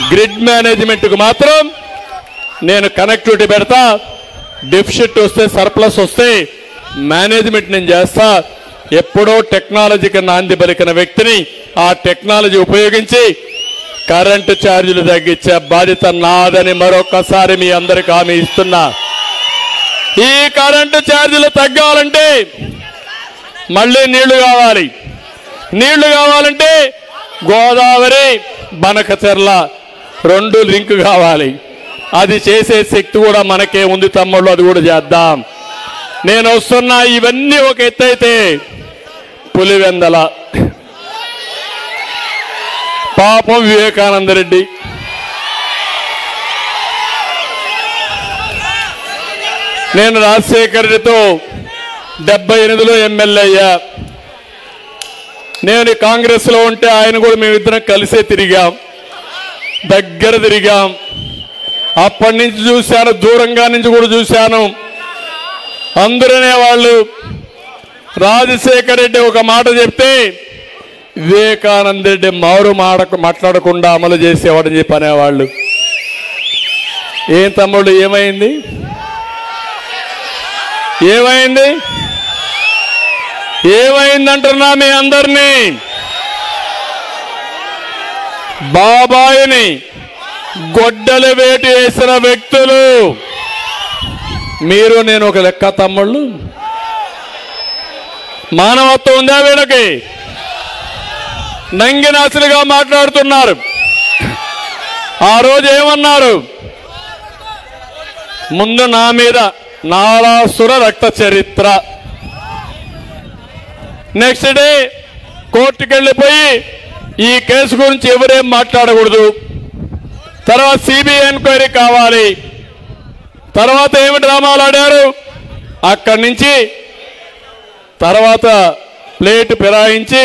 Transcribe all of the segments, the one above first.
Grid మేనేజ్మెంట్కు మాత్రం నేను connectivity పెడతా. డెఫిసిట్ వస్తే సర్ప్లస్ వస్తే మేనేజ్మెంట్ నేను చేస్తా. ఎప్పుడో టెక్నాలజీకి నాంది పలికిన వ్యక్తిని ఆ టెక్నాలజీ ఉపయోగించి కరెంటు ఛార్జీలు తగ్గించే బాధ్యత నాదని మరొకసారి మీ అందరికి హామీ ఇస్తున్నా. ఈ కరెంటు ఛార్జీలు తగ్గాలంటే మళ్ళీ నీళ్లు కావాలి. నీళ్లు కావాలంటే గోదావరి బనకచెర్ల 2 లింక్ కావాలి. అది చేసే శక్తి కూడా మనకే ఉంది తమ్ముళ్ళు, అది కూడా చేద్దాం. నేను వస్తున్నా. ఇవన్నీ ఒక ఎత్తు అయితే పులివెందల పాపం వివేకానంద రెడ్డి నేను రాజశేఖర్ రెడ్డితో 78లో ఎమ్మెల్యే అయ్యా. నేను కాంగ్రెస్ లో ఉంటే ఆయన కూడా మేమిద్దరం కలిసే తిరిగాం, దగ్గర తిరిగాం. అప్పటి నుంచి చూశాను, దూరంగా నుంచి కూడా చూశాను. అందరనే వాళ్ళు రాజశేఖర్ రెడ్డి ఒక మాట చెప్తే వివేకానంద రెడ్డి మాట్లాడకుండా అమలు చేసేవాడని చెప్పి అనేవాళ్ళు. ఏం తమ్ముళ్ళు ఏమైంది? ఏమైంది? ఏమైందంటున్నా మీ అందరినీ. బాబాయిని గొడ్డలు వేటు వేసిన వ్యక్తులు మీరు, నేను ఒక లెక్క తమ్ముళ్ళు. మానవత్వం ఉందా వీళ్ళకి? నంగినాసులుగా మాట్లాడుతున్నారు. ఆ రోజు ఏమన్నారు? ముందు నా మీద నారాసుర రక్త చరిత్ర, నెక్స్ట్ డే కోర్టుకు వెళ్ళిపోయి ఈ కేసు గురించి ఎవరేం మాట్లాడకూడదు, తర్వాత సిబిఐ ఎంక్వైరీ కావాలి, తర్వాత ఏమి డ్రామాలు ఆడారు. అక్కడి నుంచి తర్వాత ప్లేట్ ఫిరాయించి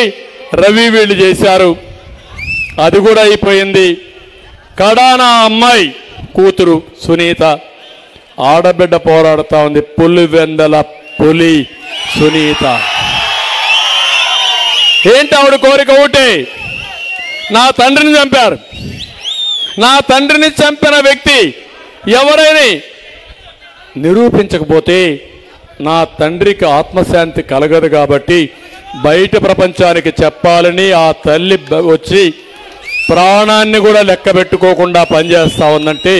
రవి వీళ్ళు చేశారు. అది కూడా అయిపోయింది. కడానా అమ్మాయి కూతురు సునీత ఆడబిడ్డ పోరాడుతా ఉంది. పులివెందల పులి సునీత. ఏంటి ఆవిడ కోరిక? ఒకటే, నా తండ్రిని చంపారు. నా తండ్రిని చంపిన వ్యక్తి ఎవరైనా నిరూపించకపోతే నా తండ్రికి ఆత్మశాంతి కలగదు కాబట్టి బయట ప్రపంచానికి చెప్పాలని ఆ తల్లి వచ్చి ప్రాణాన్ని కూడా లెక్క పెట్టుకోకుండా పనిచేస్తా ఉందంటే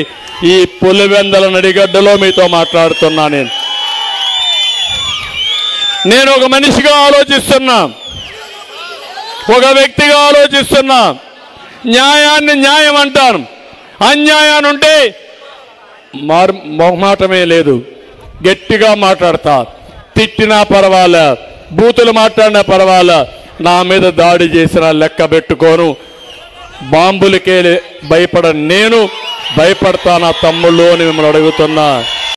ఈ పులివెందల నడిగడ్డలో మీతో మాట్లాడుతున్నా. నేను ఒక మనిషిగా ఆలోచిస్తున్నా, ఒక వ్యక్తిగా ఆలోచిస్తున్నా. న్యాయాన్ని న్యాయం అంటాను, అన్యాయాన్ని ఉంటే మొహమాటమే లేదు, గట్టిగా మాట్లాడతా. తిట్టినా పర్వాలే, బూతులు మాట్లాడినా పర్వాలే, నా మీద దాడి చేసినా లెక్క పెట్టుకోను. బాంబులకే భయపడ నేను భయపడతానా తమ్ముళ్ళు అని మిమ్మల్ని అడుగుతున్నా.